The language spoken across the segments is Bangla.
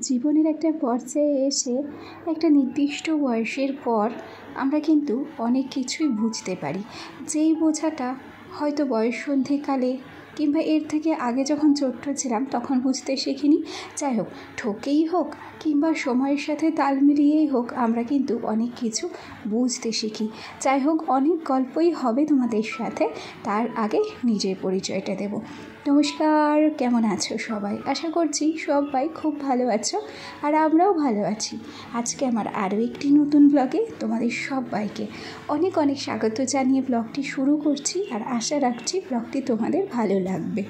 জীবনের একটা পর্যায়ে এসে একটা নির্দিষ্ট বয়সের পর আমরা কিন্তু অনেক কিছুই বুঝতে পারি, যেই বোঝাটা হয়তো বয়ঃসন্ধিকালে কিংবা এর থেকে আগে যখন ছোট্ট ছিলাম তখন বুঝতে শিখিনি। যাই হোক, ঠকেই হোক কিংবা সময়ের সাথে তাল মিলিয়েই হোক, আমরা কিন্তু অনেক কিছু বুঝতে শিখি। যাই হোক, অনেক গল্পই হবে তোমাদের সাথে, তার আগে নিজের পরিচয়টা দেব। নমস্কার, কেমন আছো সবাই? আশা করছি সবাই খুব ভালো আছো, আর আমরাও ভালো আছি। আজকে আমার আরও একটি নতুন ব্লগে তোমাদের সবাইকে অনেক অনেক স্বাগত জানিয়ে ব্লগটি শুরু করছি, আর আশা রাখছি ব্লগটি তোমাদের ভালো লাগবে।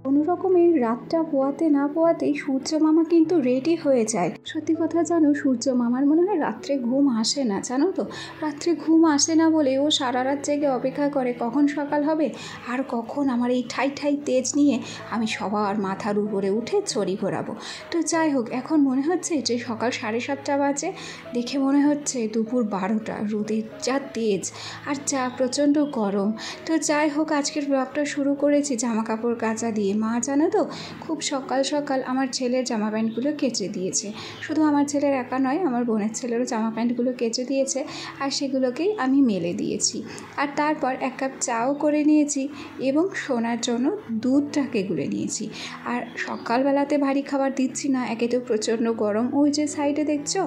কোনো রকমের রাতটা পোয়াতে না পোয়াতেই সূর্য মামা কিন্তু রেডি হয়ে যায়। সত্যি কথা জানো, সূর্য মামার মনে হয় রাত্রে ঘুম আসে না, জানো তো। রাত্রে ঘুম আসে না বলে ও সারা রাত জেগে অপেক্ষা করে কখন সকাল হবে আর কখন আমার এই ঠাই ঠাই তেজ নিয়ে আমি সবার মাথার উপরে উঠে চড়ি ঘোরাবো। তো যাই হোক, এখন মনে হচ্ছে যে সকাল 7:30 বাজে, দেখে মনে হচ্ছে দুপুর 12টা। রোদের যা তেজ আর যা প্রচণ্ড গরম। তো যাই হোক, আজকের ব্লগটা শুরু করেছি জামা কাপড় কাচা দিয়ে। মা জানো তো, খুব সকাল সকাল আমার ছেলের জামা প্যান্টগুলো কেচে দিয়েছে। শুধু আমার ছেলের একা নয়, আমার বোনের ছেলেরও জামা প্যান্টগুলো কেচে দিয়েছে, আর সেগুলোকেই আমি মেলে দিয়েছি। আর তারপর 1 কাপ চাও করে নিয়েছি এবং শোনার জন্য দুধটাকে গুলে নিয়েছি। আর সকালবেলাতে ভারী খাবার দিচ্ছি না, একে তো প্রচণ্ড গরম। ওই যে সাইডে দেখছো,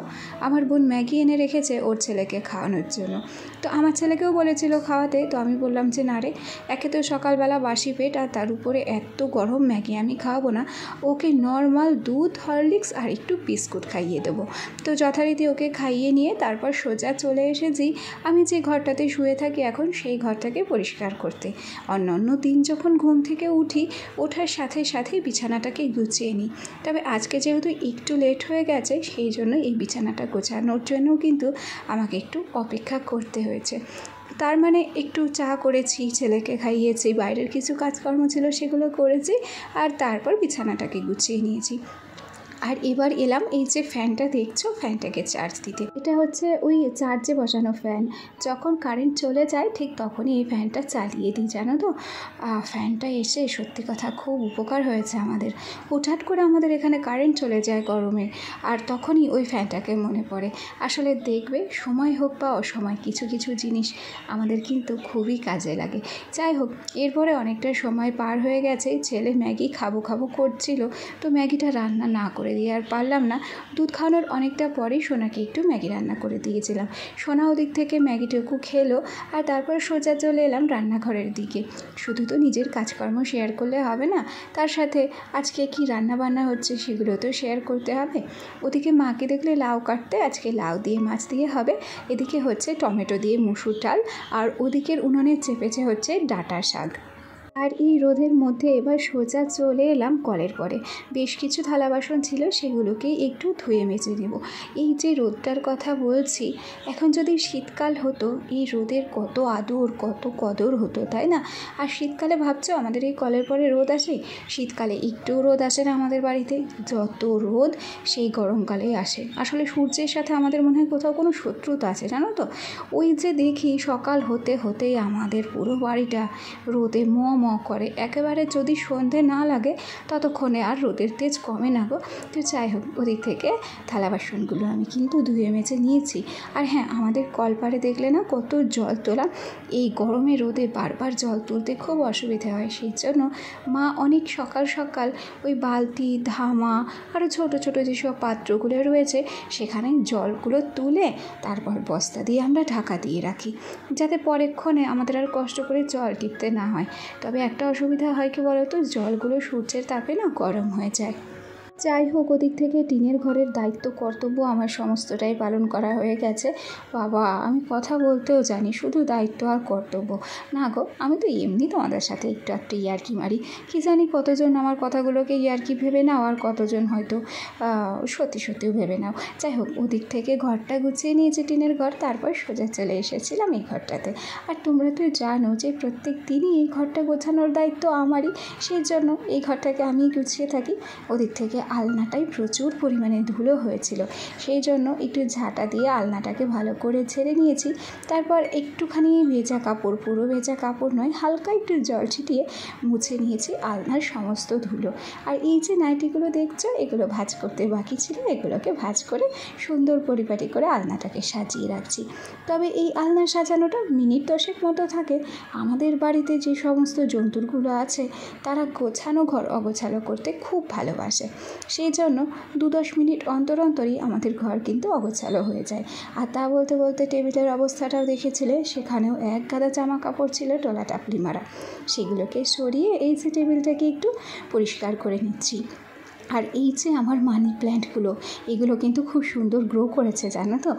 আমার বোন ম্যাগি এনে রেখেছে ওর ছেলেকে খাওয়ানোর জন্য। তো আমার ছেলেকেও বলেছিল খাওয়াতে, তো আমি বললাম যে না রে, একে তো সকালবেলা বাসি পেট, আর তার উপরে এত গরম ম্যাগি আমি খাওয়াবো না, ওকে নর্মাল দুধ, হরলিক্স আর একটু বিস্কুট খাইয়ে দেবো। তো যথারীতি ওকে খাইয়ে নিয়ে তারপর সোজা চলে এসেছি আমি যে ঘরটাতে শুয়ে থাকি এখন, সেই ঘরটাকে পরিষ্কার করতে। অন্য দিন যখন ঘুম থেকে উঠি, ওঠার সাথে সাথেই বিছানাটাকে গুছিয়ে নিই। তবে আজকে যেহেতু একটু লেট হয়ে গেছে, সেই জন্য এই বিছানাটা গোছানোর জন্যও কিন্তু আমাকে একটু অপেক্ষা করতে হয়েছে। তার মানে একটু চা করেছি, ছেলেকে খাইয়েছি, বাইরের কিছু কাজকর্ম ছিল সেগুলো করেছি, আর তারপর বিছানাটাকে গুছিয়ে নিয়েছি। আর এবার এলাম এই যে ফ্যানটা দেখছো, ফ্যানটাকে চার্জ দিতে। এটা হচ্ছে ওই চার্জে বসানো ফ্যান। যখন কারেন্ট চলে যায় ঠিক তখনই এই ফ্যানটা চালিয়ে দিই, জানো তো। ফ্যানটা এসে সত্যি কথা খুব উপকার হয়েছে আমাদের। হুটহাট করে আমাদের এখানে কারেন্ট চলে যায় গরমে, আর তখনই ওই ফ্যানটাকে মনে পড়ে। আসলে দেখবে, সময় হোক বা অসময়, কিছু কিছু জিনিস আমাদের কিন্তু খুবই কাজে লাগে। যাই হোক, এরপরে অনেকটা সময় পার হয়ে গেছে। ছেলে ম্যাগি খাবো করছিল, তো ম্যাগিটা রান্না না করে দিয়ে আর পারলাম না। দুধ খাওয়ানোর অনেকটা পরেই সোনাকে একটু ম্যাগি রান্না করে দিয়েছিলাম। সোনা ওদিক থেকে ম্যাগিটুকু খেলো, আর তারপর সোজা চলে এলাম রান্নাঘরের দিকে। শুধু তো নিজের কাজকর্ম শেয়ার করলে হবে না, তার সাথে আজকে কি রান্না বান্না হচ্ছে সেগুলো তো শেয়ার করতে হবে। ওদিকে মাকে দেখলে লাউ কাটতে, আজকে লাউ দিয়ে মাছ দিয়ে হবে। এদিকে হচ্ছে টমেটো দিয়ে মুসুর ডাল, আর ওদিকের উনুনে চেপেছে হচ্ছে ডাঁটা শাক। আর এই রোদের মধ্যে এবার সোজা চলে এলাম কলের পরে। বেশ কিছু থালা বাসন ছিল, সেগুলোকেই একটু ধুয়ে মেজে নেব। এই যে রোদটার কথা বলছি, এখন যদি শীতকাল হতো, এই রোদের কত আদর কত কদর হতো, তাই না? আর শীতকালে ভাবছো আমাদের এই কলের পরে রোদ আসে? শীতকালে একটু রোদ আসে না আমাদের বাড়িতে। যত রোদ সেই গরমকালেই আসে। আসলে সূর্যের সাথে আমাদের মনে হয় কোথাও কোনো শত্রুতা আছে, জানো তো। ওই যে দেখি সকাল হতে হতেই আমাদের পুরো বাড়িটা রোদে করে। একেবারে যদি সন্ধে না লাগে ততক্ষণে আর রোদের তেজ কমে না গো। তো যাই হোক, ওদিক থেকে থালা বাসনগুলো আমি কিন্তু ধুয়ে মেজে নিয়েছি। আর হ্যাঁ, আমাদের কলপাড়ে দেখলে না কত জল তোলা। এই গরমে রোদে বারবার জল তুলতে খুব অসুবিধা হয়, সেই জন্য মা অনেক সকাল সকাল ওই বালতি, ধামা আরও ছোটো ছোটো যেসব পাত্রগুলো রয়েছে সেখানে জলগুলো তুলে তারপর বস্তা দিয়ে আমরা ঢাকা দিয়ে রাখি, যাতে পরেক্ষণে আমাদের আর কষ্ট করে জল টিপতে না হয়। তবে একটা অসুবিধা হয় কি বলতো, জলগুলো সূর্যের তাপে না গরম হয়ে যায়। যাই হোক, ওদিক থেকে টিনের ঘরের দায়িত্ব কর্তব্য আমার সমস্তটাই পালন করা হয়ে গেছে। বাবা, আমি কথা বলতেও জানি, শুধু দায়িত্ব আর কর্তব্য না গো। আমি তো এমনি তোমাদের সাথে একটু ইয়ার্কি মারি, কি জানি কতজন আমার কথাগুলোকে ইয়ার্কি ভেবে নাও, আর কতজন হয়তো সত্যিও ভেবে নাও। যাই হোক, ওদিক থেকে ঘরটা গুছিয়ে নিয়েছি, টিনের ঘর, তারপর সোজা চলে এসেছিলাম এই ঘরটাতে। আর তোমরা তো জানো যে প্রত্যেক দিনই এই ঘরটা গোছানোর দায়িত্ব আমারই, সেই জন্য এই ঘরটাকে আমি গুছিয়ে থাকি। ওদিক থেকে আলনাটায় প্রচুর পরিমাণে ধুলো হয়েছিল, সেই জন্য একটু ঝাঁটা দিয়ে আলনাটাকে ভালো করে ঝেড়ে নিয়েছি। তারপর একটুখানি ভেজা কাপড়, পুরো ভেজা কাপড় নয়, হালকা একটু জল ছিটিয়ে মুছে নিয়েছি আলনার সমস্ত ধুলো। আর এই যে নাইটিগুলো দেখছো, এগুলো ভাঁজ করতে বাকি ছিল, এগুলোকে ভাঁজ করে সুন্দর পরিপাটি করে আলনাটাকে সাজিয়ে রাখছি। তবে এই আলনা সাজানোটা মিনিট 10 মতো থাকে। আমাদের বাড়িতে যে সমস্ত জন্তুগুলো আছে তারা গোছানো ঘর অগোছালো করতে খুব ভালোবাসে, সেই জন্য 2-10 মিনিট অন্তর অন্তরই আমাদের ঘর কিন্তু অগোছালো হয়ে যায়। আর তা বলতে বলতে টেবিলের অবস্থাটাও দেখেছিলে, সেখানেও এক গাদা জামা কাপড় ছিল টোলা টাপলি মারা। সেগুলোকে সরিয়ে এই যে টেবিলটাকে একটু পরিষ্কার করে নিচ্ছি। আর এই যে আমার মানি প্ল্যান্টগুলো, এগুলো কিন্তু খুব সুন্দর গ্রো করেছে, জানো তো।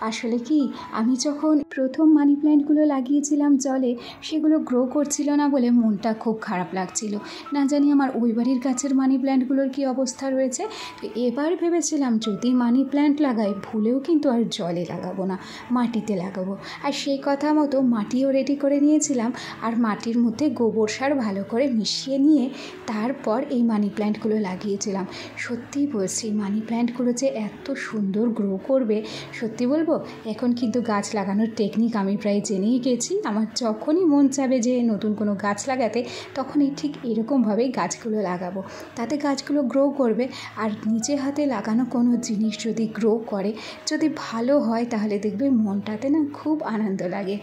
আসলে কি, আমি যখন প্রথম মানি প্ল্যান্টগুলো লাগিয়েছিলাম জলে, সেগুলো গ্রো করছিল না বলে মনটা খুব খারাপ লাগছিল। না জানি আমার ওই বাড়ির গাছের মানি প্ল্যান্টগুলোর কী অবস্থা রয়েছে। তো এবার ভেবেছিলাম যদি মানি প্ল্যান্ট লাগাই, ভুলেও কিন্তু আর জলে লাগাবো না, মাটিতে লাগাবো। আর সেই কথা মতো মাটিও রেডি করে নিয়েছিলাম, আর মাটির মধ্যে গোবর সার ভালো করে মিশিয়ে নিয়ে তারপর এই মানি প্ল্যান্টগুলো লাগিয়েছিলাম। সত্যিই বলছি, মানি প্ল্যান্টগুলো যে এত সুন্দর গ্রো করবে, সত্যি বলবো, এখন কিন্তু গাছ লাগানোর টেকনিক আমি প্রায় জেনেই গেছি। আমার যখনই মন চাবে যে নতুন কোনো গাছ লাগাতে, তখনই ঠিক এরকমভাবেই গাছগুলো লাগাবো, তাতে গাছগুলো গ্রো করবে। আর নিজে হাতে লাগানো কোনো জিনিস যদি গ্রো করে, যদি ভালো হয়, তাহলে দেখবে মনটাতে না খুব আনন্দ লাগে।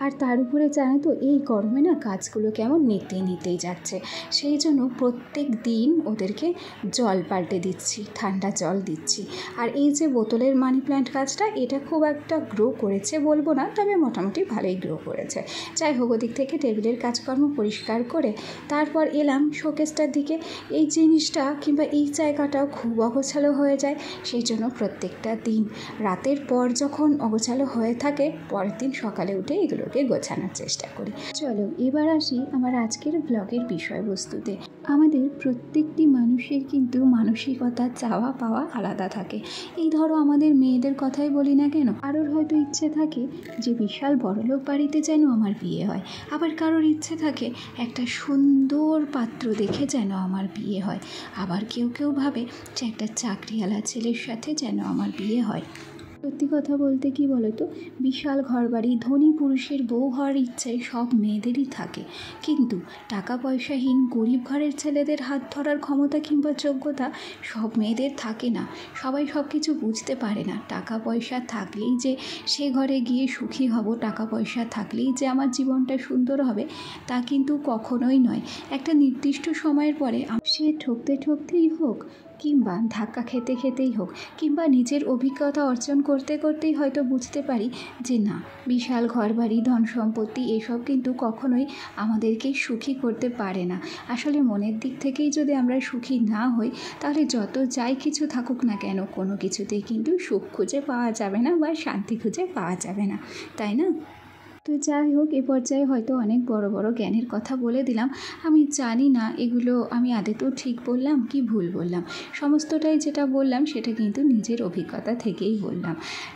আর তার উপরে জানো তো, এই গরমে না গাছগুলো কেমন নিতেই যাচ্ছে, সেই জন্য প্রত্যেক দিন ওদেরকে জল পাল্টে দিচ্ছি, ঠান্ডা জল দিচ্ছি। আর এই যে বোতলের মানি প্ল্যান্ট গাছটা, এটা খুব একটা গ্রো করেছে বলবো না, তবে মোটামুটি ভালোই গ্রো করেছে। যাই হোক, ওদিক থেকে টেবিলের কাজকর্ম পরিষ্কার করে তারপর এলাম শোকেসটার দিকে। এই জিনিসটা কিংবা এই জায়গাটাও খুব অগোছালো হয়ে যায়, সেই জন্য প্রত্যেকটা দিন রাতের পর যখন অগোছালো হয়ে থাকে, পরের দিন সকালে উঠে এগুলো গোছানোর চেষ্টা করি। চলো এবার আসি আমার আজকের ব্লগের বিষয়বস্তুতে। আমাদের প্রত্যেকটি মানুষের কিন্তু মানসিকতা, চাওয়া পাওয়া আলাদা থাকে। এই ধরো আমাদের মেয়েদের কথাই বলি না কেন, কারোর হয়তো ইচ্ছে থাকে যে বিশাল বড়লোক বাড়িতে যেন আমার বিয়ে হয়, আবার কারোর ইচ্ছে থাকে একটা সুন্দর পাত্র দেখে যেন আমার বিয়ে হয়, আবার কেউ ভাবে যে একটা চাকরিওয়ালা ছেলের সাথে যেন আমার বিয়ে হয়। সত্যি কথা বলতে কি বলো তো, বিশাল ঘরবাড়ি, ধনী পুরুষের বউ হওয়ার ইচ্ছে সব মেয়েদেরই থাকে, কিন্তু টাকা পয়সাহীন গরিব ঘরের ছেলেদের হাত ধরার ক্ষমতা কিংবা যোগ্যতা সব মেয়েদের থাকে না। সবাই সব কিছু বুঝতে পারে না। টাকা পয়সা থাকলেই যে সে ঘরে গিয়ে সুখী হব, টাকা পয়সা থাকলেই যে আমার জীবনটা সুন্দর হবে, তা কিন্তু কখনোই নয়। একটা নির্দিষ্ট সময়ের পরে সে ঠকতেই হোক, কিংবা ধাক্কা খেতেই হোক, কিংবা নিজের অভিজ্ঞতা অর্জন করতেই হয়তো বুঝতে পারি যে না, বিশাল ঘরবাড়ি, ধন সম্পত্তি এসব কিন্তু কখনোই আমাদেরকে সুখী করতে পারে না। আসলে মনের দিক থেকেই যদি আমরা সুখী না হই, তাহলে যত যাই কিছু থাকুক না কেন, কোনো কিছুতেই কিন্তু সুখ খুঁজে পাওয়া যাবে না বা শান্তি খুঁজে পাওয়া যাবে না, তাই না? তো যাই হোক, এ পর্যায়ে হয়তো অনেক বড় জ্ঞানের কথা বলে দিলাম। আমি জানি না এগুলো আমি আদতেও ঠিক বললাম কি ভুল বললাম। সমস্তটাই যেটা বললাম সেটা কিন্তু নিজের অভিজ্ঞতা থেকেই বললাম।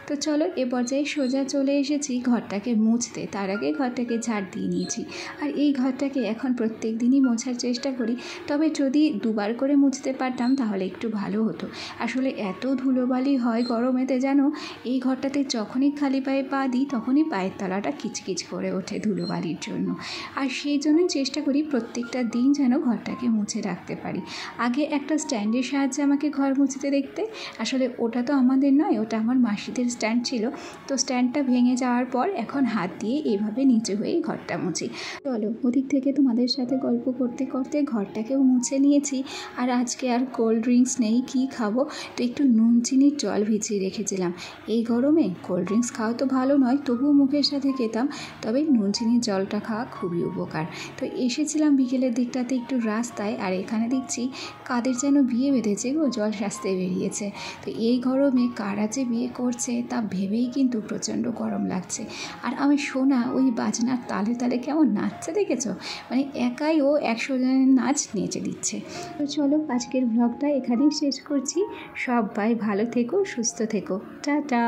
তো চলো, এ পর্যায়ে সোজা চলে এসেছি ঘরটাকে মুছতে। তার আগে ঘরটাকে ঝাড় দিয়ে নিয়েছি। আর এই ঘরটাকে এখন প্রত্যেক দিনই মোছার চেষ্টা করি, তবে যদি 2বার করে মুছতে পারতাম তাহলে একটু ভালো হতো। আসলে এত ধুলোবালি হয় গরমেতে, জানো, এই ঘরটাতে যখনই খালি পায়ে পা দিই, তখনই পায়ের তলাটা কিচকিচ করে ওঠে ধুলোবালির জন্য। আর সেই জন্যই চেষ্টা করি প্রত্যেকটা দিন যেন ঘরটাকে মুছে রাখতে পারি। আগে একটা স্ট্যান্ডের সাহায্যে আমাকে ঘর মুছতে দেখতে, আসলে ওটা তো আমাদের নয়, ওটা আমার মাসিদের স্ট্যান্ড ছিল। তো স্ট্যান্ডটা ভেঙে যাওয়ার পর এখন হাত দিয়ে এইভাবে নিচে হয়ে ঘরটা মুছি। চলো, ওদিক থেকে তোমাদের সাথে গল্প করতে করতে ঘরটাকেও মুছে নিয়েছি। আর আজকে আর কোল্ড ড্রিঙ্কস নেই, কি খাবো, তো একটু নুন চিনির জল ভিজিয়ে রেখেছিলাম। এই গরমে কোল্ড ড্রিঙ্কস খাওয়া তো ভালো নয়, তবুও মুখের সাথে খেতাম, তবে নুন চিনির জলটা খাওয়া খুবই উপকার। তো এসেছিলাম বিকেলের দিকটাতে একটু রাস্তায়, আর এখানে দেখছি কাদের যেন বিয়ে বেঁধেছে গো, জল সাজতে বেরিয়েছে। তো এই গরমে কারা যে বিয়ে করছে তা ভেবেই কিন্তু প্রচণ্ড গরম লাগছে। আর আমি শোনা ওই বাজনার তালে তালে কেমন নাচছে দেখেছো, মানে একাই ও 100 জনের নাচ নেচে দিচ্ছে। তো চলো, আজকের ব্লগটা এখানেই শেষ করছি। সবাই ভালো থেকো, সুস্থ থেকো, টাটা।